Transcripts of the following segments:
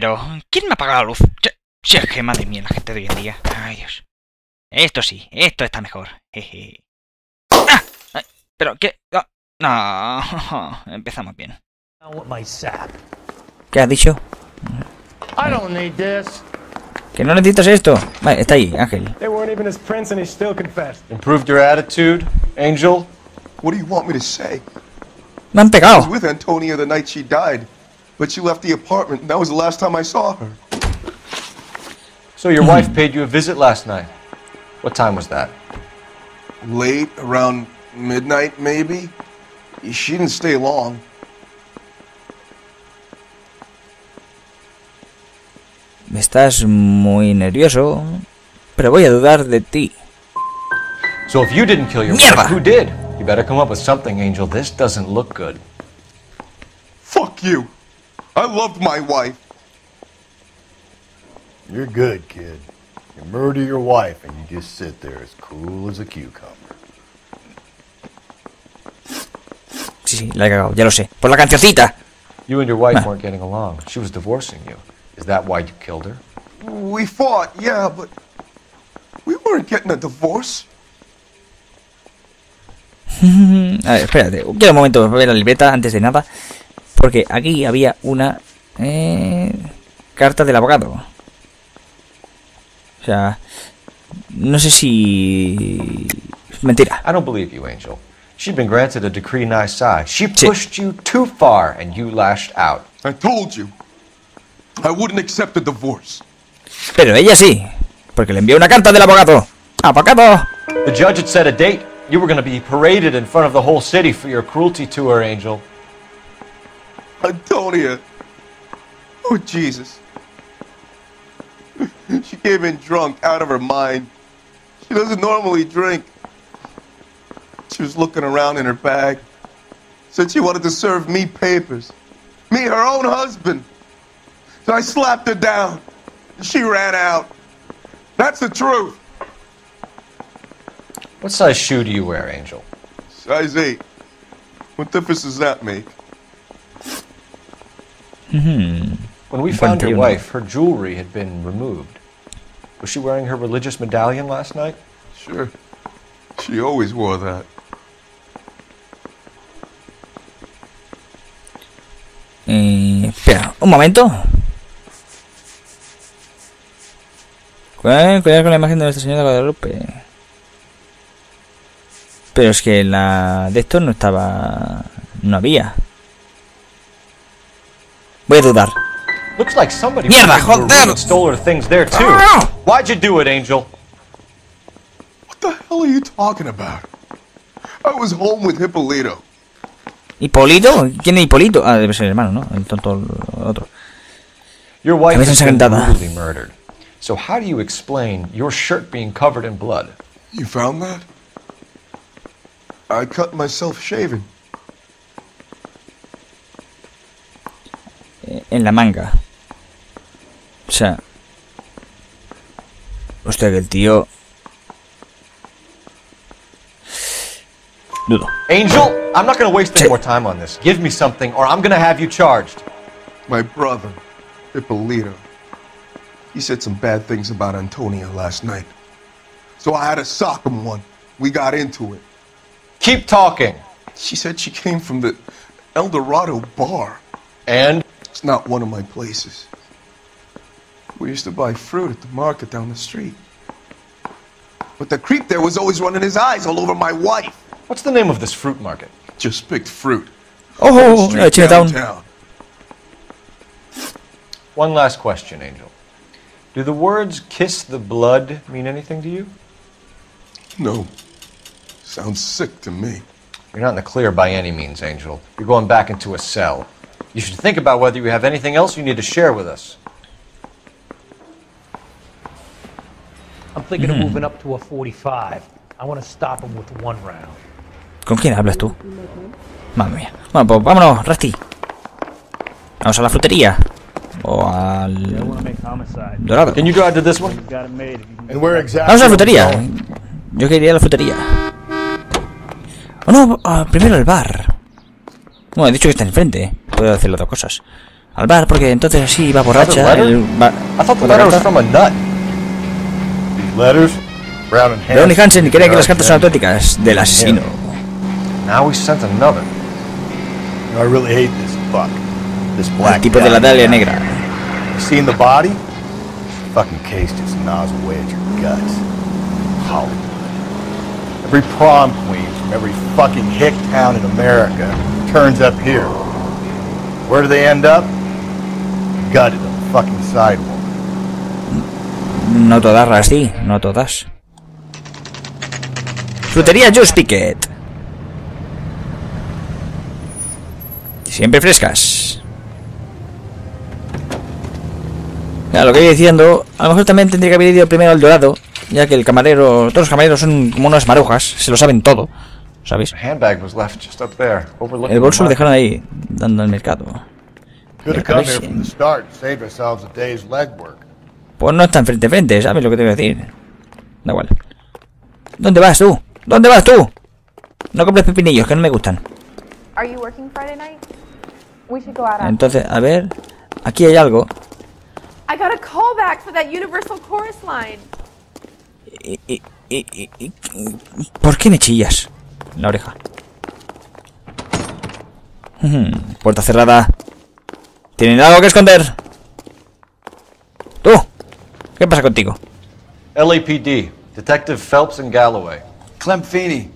pero... ¿Quién me ha apagado la luz? Sí, es que madre mía, la gente de hoy en día. Ay, Dios. Esto sí, esto está mejor. Jeje. ¡Ah! Ay, ¿pero qué? Oh, no, empezamos bien. ¿Qué has dicho? Que no necesitas esto. Vale, está ahí, Ángel. Improved your attitude, Angel? What do you want me to say? Me han I pegado. was with Antonia the night she died, but she left the apartment, and that was the last time I saw her. So your wife paid you a visit last night. What time was that? Late, around midnight, maybe? She didn't stay long. Estás muy nervioso, pero voy a dudar de ti. So if you didn't kill your Mierda. wife, who did? You better come up with something, Angel. This doesn't look good. Fuck you! I loved my wife. You're good, kid. You murder your wife and you just sit there as cool as a cucumber. Sí, la he cagado, ya lo sé. Por la cancioncita. You and your wife weren't getting along. She was divorcing you. Is that why you killed her? We fought, yeah, but we weren't getting a divorce. A ver, espérate, quiero un momento ver la libreta antes de nada. Porque aquí había una carta del abogado. O sea, no sé si... Mentira. I don't believe you, Angel. She'd been granted a decree nisi. She pushed you too far and you lashed out. I told you. I wouldn't accept a divorce. Pero ella sí, porque le envió una carta del abogado. ¡Abogado! The judge had set a date. You were going to be paraded in front of the whole city for your cruelty to her, Angel. Antonia. Oh, Jesus. She came in drunk, out of her mind. She doesn't normally drink. She was looking around in her bag. Said she wanted to serve me papers. Me, her own husband. So I slapped her down. She ran out. That's the truth. What size shoe do you wear, Angel? Size 8. What difference does that make? When we found your wife, her jewelry had been removed. Was she wearing her religious medallion last night? Sure. She always wore that. Espera, un momento. Cuidado con la imagen de Nuestra Señora de Guadalupe. Pero es que la de esto no estaba... No había. Voy a dudar. Looks like somebody Mierda, broke into her room joder. and stole her things there too. Why'd you do it, Angel? What the hell are you talking about? I was home with Hippolito. ¿Hipólito? ¿Quién es Hipólito? Ah, debe ser el hermano, ¿no? El tonto el otro. Your wife Cabeza was been ensangrentada. brutally murdered. So how do you explain your shirt being covered in blood? You found that? I cut myself shaving. En la manga. O sea... Hostia, que el tío... Dudo. Angel, I'm not going to waste any more time on this. Give me something or I'm going to have you charged. My brother, Hippolito. He said some bad things about Antonia last night. So I had to sock him one. We got into it. Keep talking. She said she came from the El Dorado bar. And? It's not one of my places. We used to buy fruit at the market down the street. But the creep there was always running his eyes all over my wife. What's the name of this fruit market? Just picked fruit. Oh, Chinatown. Downtown. One last question, Angel. Do the words kiss the blood mean anything to you? No. Sounds sick to me. You're not in the clear by any means, Angel. You're going back into a cell. You should think about whether you have anything else you need to share with us. I'm thinking of moving up to a 45. I want to stop him with one round. ¿Con quién hablas tú? Madre mía. Bueno, pues vámonos, Rusty. Vamos a la frutería. O al... Dorado. Can you drive to this one? And where exactly? Vamos a la frutería. Yo quería ir a la frutería. Oh no, primero el bar. Bueno, he dicho que está enfrente. Puedo hacer las dos cosas. al bar, porque entonces así va borracha. I thought the letter was from a nut. These letters, Brown and Ronnie Hansen cree que las cartas son auténticas del asesino. Now we sent another. You know, I really hate this fuck. This black El tipo de la guy. dalia negra. You seen the body? Fucking case just gnaws away at your guts. Hollywood. Every prom queen from every fucking hick town in America turns up here. Where do they end up? Gutted on the fucking sidewalk. No todas, Rusty, no todas. Frutería Just Picket. Siempre frescas. Claro, lo que voy diciendo, a lo mejor también tendría que haber ido primero al Dorado, ya que el camarero, todos los camareros son como unas marujas, se lo saben todo, ¿sabéis? The handbag was left just up there, overlooking El bolso lo the dejaron ahí, dando al mercado. Could have come here from the start and saved ourselves a day's legwork. Pues no están frente a frente, ¿sabes lo que te voy a decir? Da igual. ¿Dónde vas tú? ¿Dónde vas tú? No compres pepinillos, que no me gustan. Are you working Friday night? We should go out after. Entonces, a ver, aquí hay algo. I got a callback for that Universal Chorus line. ¿Por qué me chillas? La oreja. Puerta cerrada. ¿Tienen algo que esconder? ¿Tú? ¿Qué pasa contigo? LAPD, Detective Phelps and Galloway. Clem Feeney,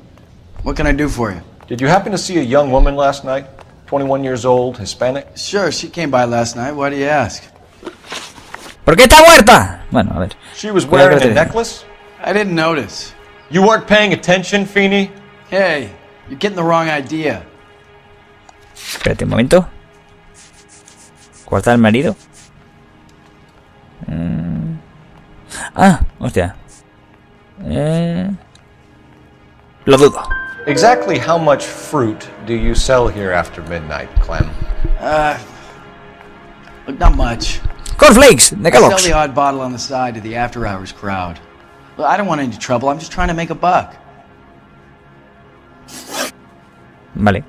what can I do for you? Did you happen to see a young woman last night? 21 years old, Hispanic? Sure, she came by last night. Why do you ask? ¿Por qué está muerta? Bueno, a ver. She was wearing a necklace? I didn't notice. You weren't paying attention, Feeney? Hey, you're getting the wrong idea. Espérate un momento. ¿Cuarta del marido? Ah, hostia. Lo dudo. Exactly how much fruit do you sell here after midnight, Clem? Look, not much. Cornflakes, de I sell Kellogg's. the odd bottle on the side to the after-hours crowd. Well, I don't want any trouble. I'm just trying to make a buck. Vale.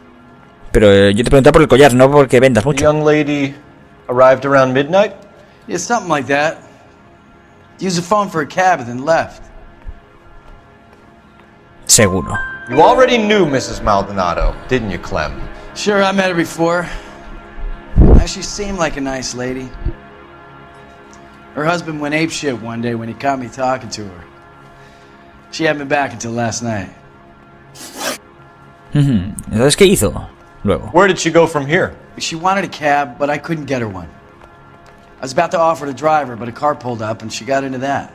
Pero yo te preguntaba por el collar, no porque vendas The mucho. young lady arrived around midnight? Yeah, something like that. Used the phone for a cab and then left. Seguro. You already knew Mrs. Maldonado, didn't you, Clem? Sure, I met her before. She seemed like a nice lady. Her husband went apeshit one day when he caught me talking to her. She hadn't been back until last night. Entonces, ¿qué hizo? Luego. Where did she go from here? She wanted a cab, but I couldn't get her one. I was about to offer to drive her, but a car pulled up and she got into that.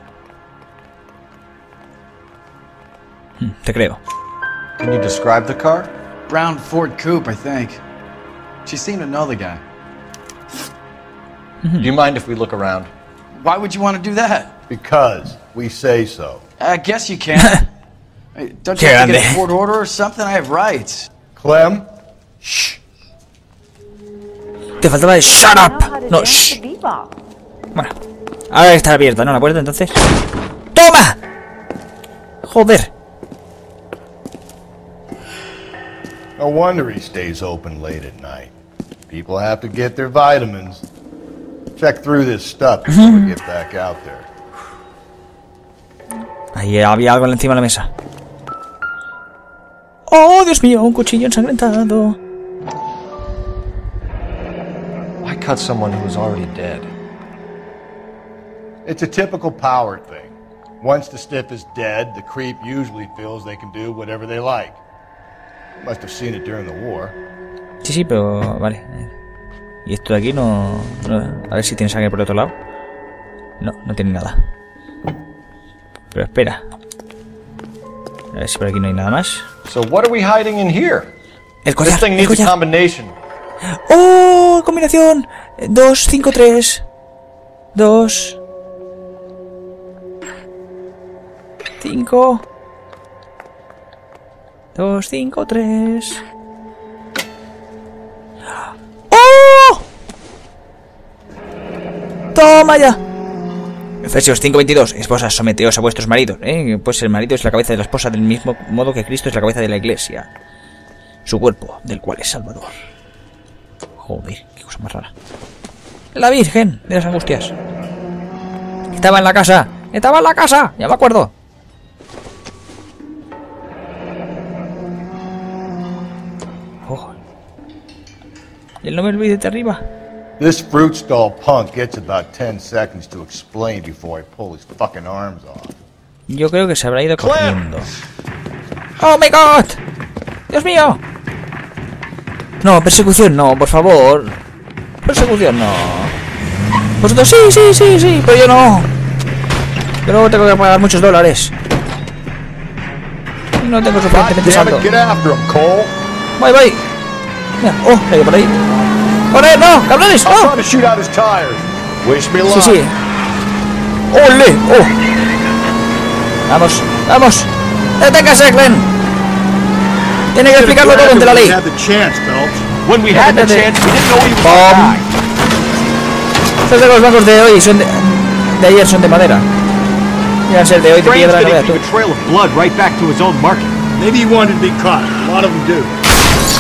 Te creo. Can you describe the car? Brown Ford Coupe, I think. She seemed to know the guy. Do you mind if we look around? Why would you want to do that? Because we say so. I guess you can. Hey, don't you have to get a court order or something? I have rights. Clem? Shh. Te faltaba de shut up. No, shh. Bueno. Ahora está abierta, ¿no? La puerta, entonces. ¡Toma! Joder. No wonder he stays open late at night. People have to get their vitamins. Check through this stuff before we get back out there. Ahí había algo encima de la mesa. ¡Oh, Dios mío! Un cuchillo ensangrentado. Why cut someone who was already dead? It's a typical power thing. Once the stiff is dead, the creep usually feels they can do whatever they like. Must have seen it during the war. Sí, sí, pero... Vale. Y esto de aquí no... A ver si tiene sangre por el otro lado. No, no tiene nada. Pero espera. A ver si por aquí no hay nada más. So what are we hiding in here? El collar, This thing el needs a collar. combination. ¡Oh! Combinación. 2, 5, 3. 2. 5. 2, 5, 3. ¡Oh! ¡Toma ya! Efesios 5:22. Esposas, someteos a vuestros maridos. Pues el marido es la cabeza de la esposa del mismo modo que Cristo es la cabeza de la iglesia. Su cuerpo, del cual es Salvador. Joder, qué cosa más rara. La Virgen de las Angustias. Estaba en la casa. Estaba en la casa. Ya me acuerdo. Oh. Y el no me olvides de arriba. This fruit stall punk gets about 10 seconds to explain before I pull his fucking arms off. Yo creo que se habrá ido corriendo. ¡Oh, my God! ¡Dios mío! No, persecución no, por favor. Persecución no. Vosotros sí, pero yo no. Yo luego tengo que pagar muchos dólares. Y no tengo suficientemente saldo. Voy. Mira, oh, hay que por ahí. ¡Corre, no! ¡Cabrones! ¡Oh! Sí. ¡Ole! ¡Oh! Vamos. ¡Deténgase, Glenn! Tiene que explicarlo todo ante la ley. ¡Bom! Estos de los bancos de hoy son de ayer son de madera. Iban a ser de hoy de piedra, no veas tú.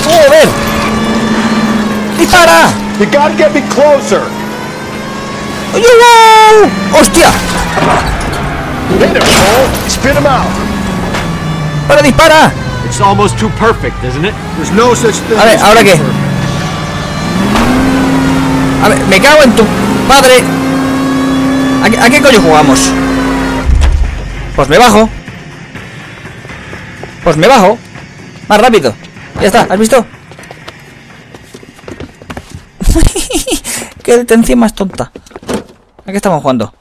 ¡Joder! ¡Dispara! You gotta get me closer. ¡Hostia! Hit him, Cole. Spin him out. ¡Para, dispara! It's almost too perfect, isn't it? There's no such thing. A ver, ¿ahora qué? A ver, me cago en tu padre. ¿A qué coño jugamos? Pues me bajo. Más rápido. Ya está, ¿has visto? Qué detención más tonta. ¿A qué estamos jugando?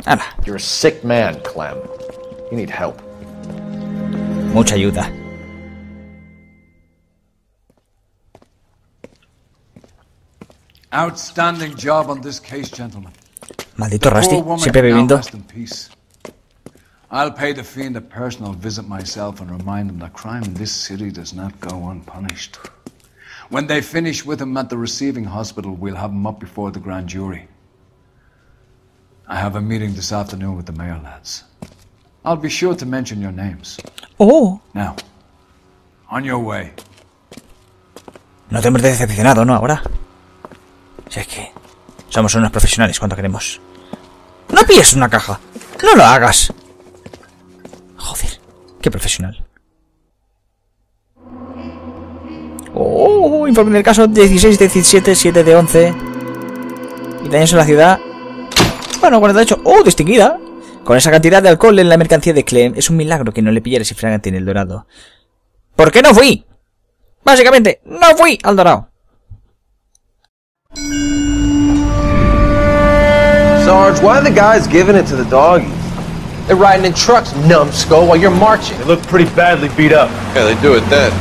Ahora. You're a sick man, Clem. You need help. Mucha ayuda. Outstanding job on this case, gentlemen. Maldito Rusty, siempre bebiendo. I'll pay the fiend a personal visit myself and remind him that crime in this city does not go unpunished. When they finish with him at the receiving hospital, we'll have him up before the grand jury. I have a meeting this afternoon with the mayor lads. I'll be sure to mention your names. Oh. Now, on your way. No te hemos decepcionado, ¿no? Ahora. Si es que somos unos profesionales cuando queremos. No pilles una caja. No lo hagas. Joder, qué profesional. Oh, informe del caso 16-17, 7 de 11. Y daños en la ciudad. Bueno, 48. Oh, distinguida. Con esa cantidad de alcohol en la mercancía de Clem, es un milagro que no le pillara ese fragante en el Dorado. ¿Por qué no fui? Básicamente, no fui al Dorado. Sarge, why are the guys giving it to the doggies? They're riding in trucks, numbskull, while you're marching. They look pretty badly beat up. Yeah, they do it then.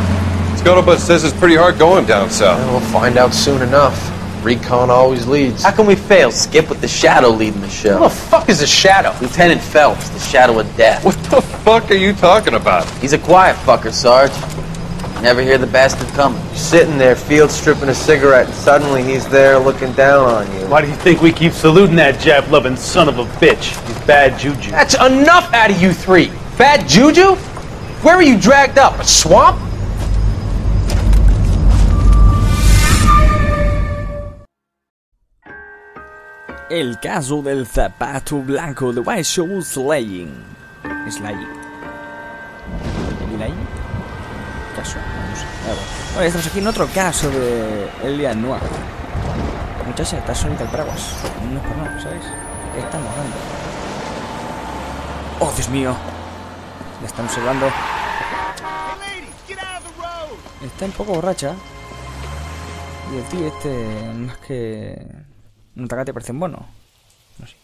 Scuttlebutt says it's pretty hard going down south. Yeah, we'll find out soon enough. Recon always leads. How can we fail, Skip, with the Shadow leading the show? Who the fuck is the Shadow? Lieutenant Phelps, the Shadow of Death. What the fuck are you talking about? He's a quiet fucker, Sarge. Never hear the bastard coming. You're sitting there, field stripping a cigarette, and suddenly he's there looking down on you. Why do you think we keep saluting that Jap-loving son of a bitch? He's bad juju. That's enough out of you three. Bad juju? Where were you dragged up? A swamp? El caso del zapato blanco de White Shoe Slaying. Caso. Vamos a ver. Bueno, estamos aquí en otro caso de Noire. Muchacha, está solita el paraguas. No es por nada, ¿sabes? Estamos dando. Oh, Dios mío. La están observando. Está un poco borracha. Y el tío este, más que un tagate, parece un bono. No sé.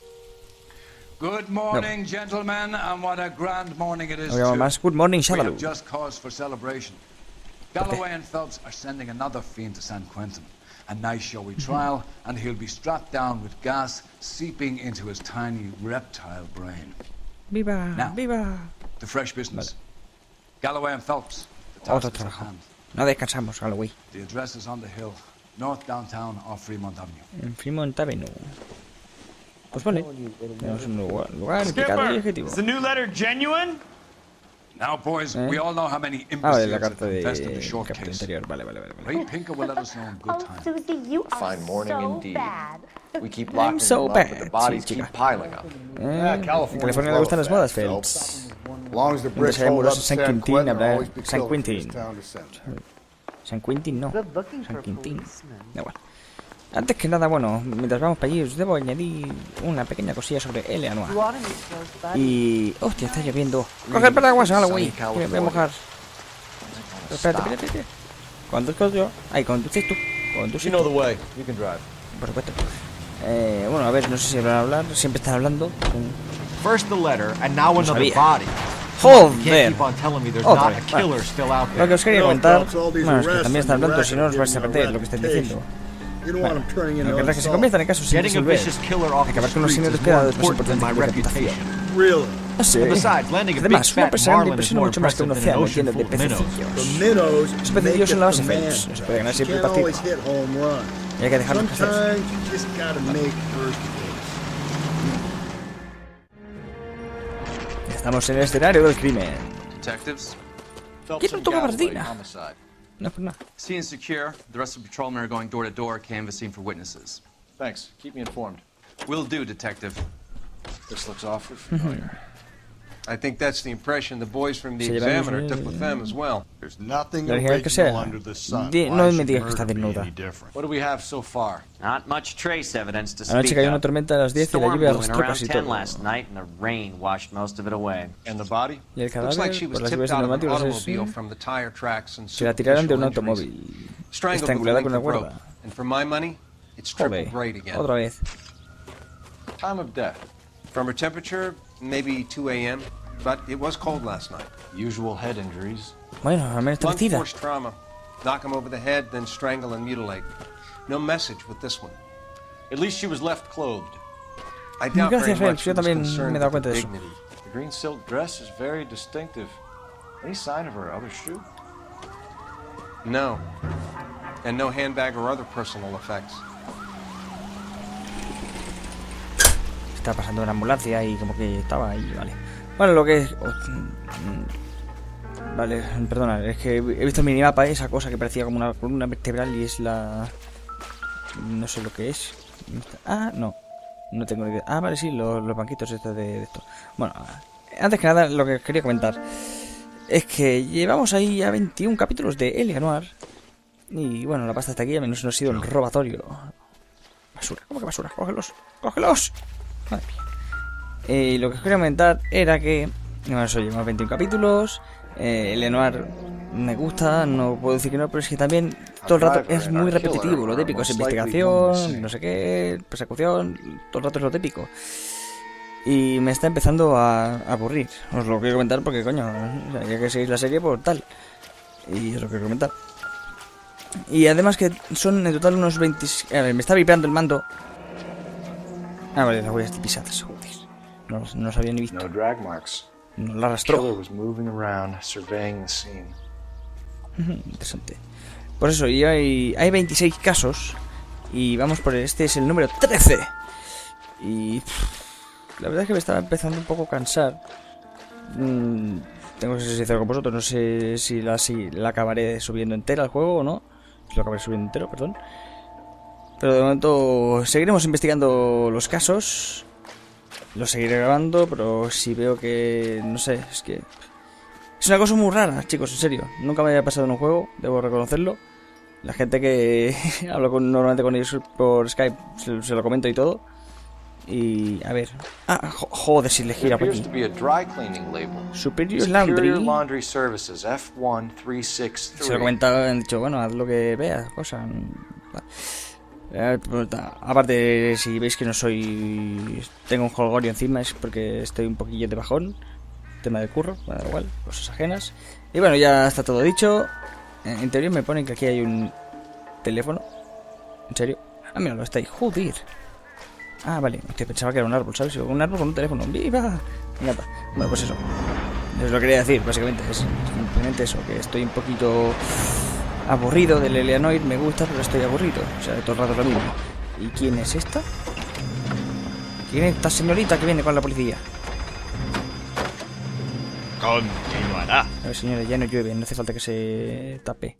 Good morning, gentlemen, and what a grand morning it is. Lo llamo más Good Morning Shadow. We have just cause for celebration. Galloway and Phelps are sending another fiend to San Quentin. A nice showy trial, and he'll be strapped down with gas seeping into his tiny reptile brain. Viva, now, viva. The fresh business. Galloway and Phelps. The Otro task is at trabajo. hand. No descansamos, Galloway. The address is on the hill, north downtown off Fremont Avenue. En Fremont Avenue. Pues vale. Tenemos un lugar indicado y objetivo. Is the new letter genuine? Now, boys, we all know how many vale, la imbeciles have carta de confessed in the short capítulo case. anterior. Vale. Ray Pinker will let us know in good time. Susie, you are Fine morning so indeed. bad. We keep I'm locking so them up, bad. but the bodies Sí, keep chica. piling up. En California le gustan las modas, Phelps. As long as the Donde bricks sea hold up amoroso to San San Quintín, Quentin, habrá there'll always be San killers in this Quintín. town to send. San Quintín no. Good looking San for a Quintín. policeman. Da igual. Antes que nada, bueno, mientras vamos para allí os debo añadir una pequeña cosilla sobre Noire. You ought to meet those buddies. Y... ¡Hostia, está lloviendo! ¡Coge el paraguas, Halloween! Que me voy a mojar. Pero espérate. Conduzco yo. Ay, conduces tú. Conduces You know tú. the way. You can drive. Por supuesto. Bueno, a ver, no sé si van a hablar. Siempre están hablando. First the letter, and now No another sabía. body. ¡Joder! Can't keep on telling me there's Otra not a vez. killer Vale. still out Lo there. que os quería comentar... Bueno, es que también están hablando, si no os vais a perder lo que estoy diciendo. Bueno, lo que es que se conviertan en casos sin Getting a resolver. vicious killer off the Acabar con los streets signos is de more espera es más important than importante my que la reputación. reputation. No sé. And besides, landing a big Además, una fat persona marlin is impresiona more mucho más que un impressive than an océano ocean lleno de full of minnows. pececillos. Los pececillos son la base Phelps. No se puede ganar siempre el partido. Y hay que dejarlos crecer. Estamos en el escenario del crimen. Detectives? ¿Quién no toca bardina? No, pues nada. Scene is secure. The rest of the patrolmen are going door to door, canvassing for witnesses. Thanks. Keep me informed. Will do, Detective. This looks awfully familiar. I think that's the impression the boys from the Se llevan Examiner los- took with them as well. There's nothing La original que sea. original under the sun. No Why me should digas que está murder be desnuda. any different? What do we have so far? Not much trace evidence to Anoche speak cayó una of. tormenta a las 10 y la Storm lluvia blew in arrastró around casi 10 todo. last night and the rain washed most of it away. And the body? Y el Looks like cadáver, she was por las tipped lluvias out of an neumáticos, automobile es... from the tire tracks and Se la tiraron de un superficial automóvil. injuries. Strangled with a Estrangulada con length una of rope. cuerda. And for my money, it's triple Joder, great again. otra vez. Time of death. From her temperature, maybe 2 a.m., but it was cold last night. Usual head injuries. Bueno, al menos está Blunt vestida. force trauma. Knock him over the head, then strangle and mutilate. No message with this one. At least she was left clothed. I doubt very Gracias, much Phelps. she Yo was también concerned me he dado with cuenta her de eso. dignity. The green silk dress is very distinctive. Any sign of her other shoe? No. And no handbag or other personal effects. Está pasando una ambulancia y como que estaba ahí, vale. Bueno, lo que es... Vale, perdona, es que he visto el minimapa, esa cosa que parecía como una columna vertebral y es la... No sé lo que es. Ah, no. No tengo ni idea. Ah, vale, sí, los banquitos estos de esto. Bueno, antes que nada, lo que quería comentar es que llevamos ahí ya 21 capítulos de Noire. Y bueno, la pasta está aquí, a menos no ha sido el robatorio. Basura, ¿cómo que basura? ¡Cógelos! ¡Cógelos! Madre mía. Lo que os quería comentar era que... Bueno, eso, llevamos 21 capítulos. Noire me gusta, no puedo decir que no, pero es que también todo el rato es muy repetitivo. Lo típico es investigación, no sé qué, persecución, todo el rato es lo típico. Y me está empezando a aburrir. Os lo quiero comentar porque, coño, o sea, ya que seguís la serie, pues tal. Y os lo quiero comentar. Y además que son en total unos 20... A ver, me está vibrando el mando. Ah, vale, las huellas pisadas, joder. No los había ni visto. No drag marks. No la arrastró. Killer was moving around, surveying the scene. Interesante. Por eso, y hay 26 casos. Y vamos por este, es el número 13. Y... la verdad es que me estaba empezando un poco a cansar. Tengo que ser sincero con vosotros. No sé si la acabaré subiendo entera al juego o no. Si lo acabaré subiendo entero, perdón. Pero de momento seguiremos investigando los casos. Los seguiré grabando, pero si veo que... no sé, es que... es una cosa muy rara, chicos, en serio. Nunca me había pasado en un juego, debo reconocerlo. La gente que hablo normalmente con ellos por Skype, se lo comento y todo. Y... a ver... ah, joder, si le gira por aquí. Superior Laundry. Services, F1363. Se lo comentaba, han dicho, bueno, haz lo que veas, cosa... aparte, si veis que no soy... tengo un jolgorio encima, es porque estoy un poquillo de bajón. Tema de curro, bueno, da igual, cosas ajenas. Y bueno, ya está todo dicho. En teoría me ponen que aquí hay un teléfono. ¿En serio? Ah, mira, lo está ahí, joder. Ah, vale, pensaba que era un árbol, ¿sabes? Un árbol con un teléfono, ¡viva! Me encanta. Bueno, pues eso. Les lo quería decir, básicamente. Es simplemente eso, que estoy un poquito... aburrido del Noire, me gusta, pero estoy aburrido. O sea, de todo el rato lo mismo. ¿Y quién es esta? ¿Quién es esta señorita que viene con la policía? continuará. A ver, señores, ya no llueve, no hace falta que se tape.